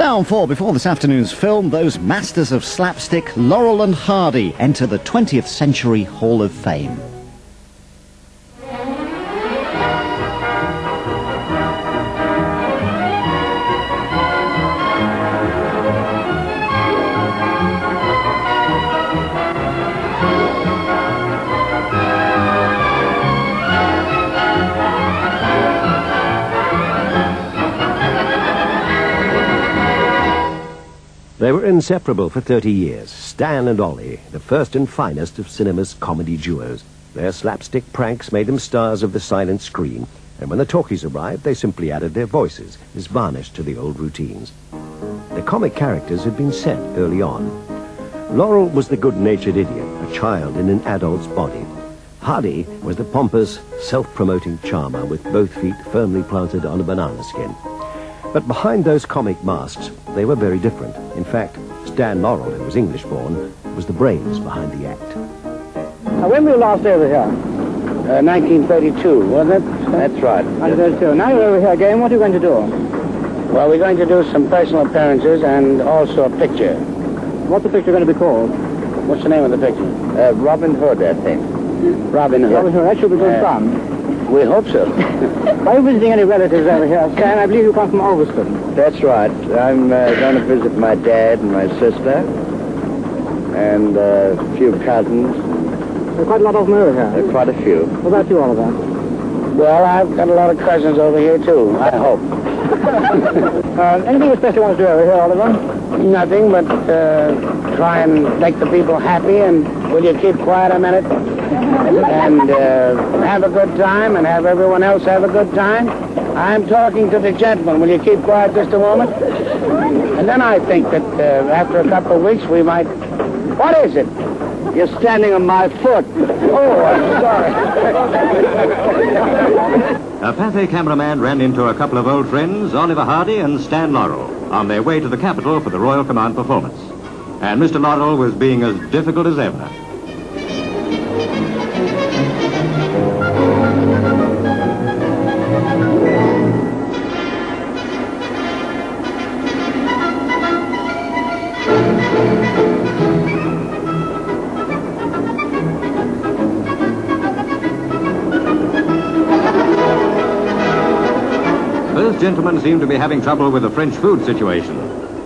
Now on 4, before this afternoon's film, those masters of slapstick, Laurel and Hardy, enter the 20th Century Hall of Fame. They were inseparable for 30 years, Stan and Ollie, the first and finest of cinema's comedy duos. Their slapstick pranks made them stars of the silent screen, and when the talkies arrived, they simply added their voices as varnish to the old routines. The comic characters had been set early on. Laurel was the good-natured idiot, a child in an adult's body. Hardy was the pompous, self-promoting charmer with both feet firmly planted on a banana skin. But behind those comic masks, they were very different. In fact, Stan Laurel, who was English-born, was the brains behind the act. When were you last over here? 1932, wasn't it? That's right. 1932. Now you're over here again. What are you going to do? Well, we're going to do some personal appearances and also a picture. What's the picture going to be called? What's the name of the picture? Robin Hood, I think. Robin Hood. Robin Hood. That should be good fun. We hope so. Are you visiting any relatives over here, Stan? I believe you come from Ulverston. That's right. I'm going to visit my dad and my sister and a few cousins. There are quite a lot of them over here. Quite a few. What about you, Oliver? Well, I've got a lot of cousins over here, too, I hope. Anything special you want to do over here, Oliver? Nothing but try and make the people happy, and will you keep quiet a minute? And have a good time, and have everyone else have a good time. I'm talking to the gentleman. Will you keep quiet just a moment? And then I think that after a couple of weeks we might... What is it? You're standing on my foot. Oh, I'm sorry. A Pathé cameraman ran into a couple of old friends, Oliver Hardy and Stan Laurel, on their way to the capital for the Royal Command performance. And Mr. Laurel was being as difficult as ever. Both gentlemen seem to be having trouble with the French food situation.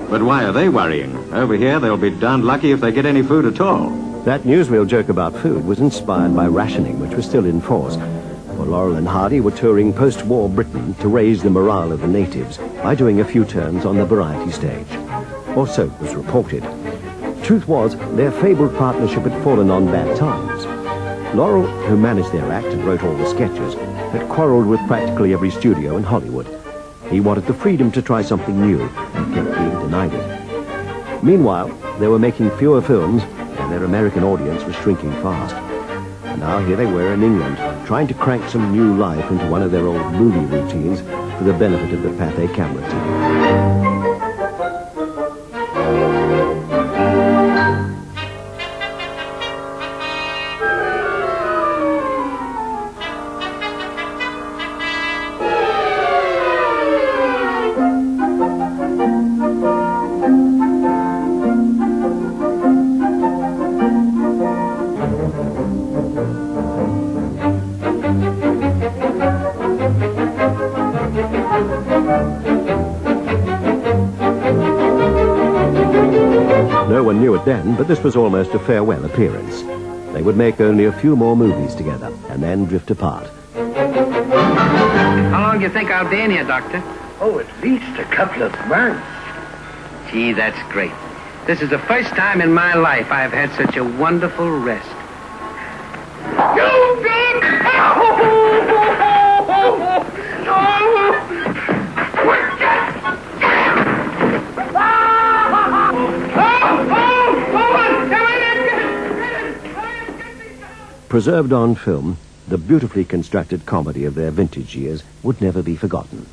But why are they worrying? Over here, they'll be darned lucky if they get any food at all. That newsreel joke about food was inspired by rationing, which was still in force. For Laurel and Hardy were touring post-war Britain to raise the morale of the natives by doing a few turns on the variety stage. Or so it was reported. Truth was, their fabled partnership had fallen on bad times. Laurel, who managed their act and wrote all the sketches, had quarreled with practically every studio in Hollywood. He wanted the freedom to try something new and kept being denied it. Meanwhile, they were making fewer films and their American audience was shrinking fast. And now here they were in England, trying to crank some new life into one of their old movie routines for the benefit of the Pathé camera team. No one knew it then, but this was almost a farewell appearance. They would make only a few more movies together, and then drift apart. How long do you think I'll be in here, Doctor? Oh, at least a couple of months. Gee, that's great. This is the first time in my life I've had such a wonderful rest. You big... Preserved on film, the beautifully constructed comedy of their vintage years would never be forgotten.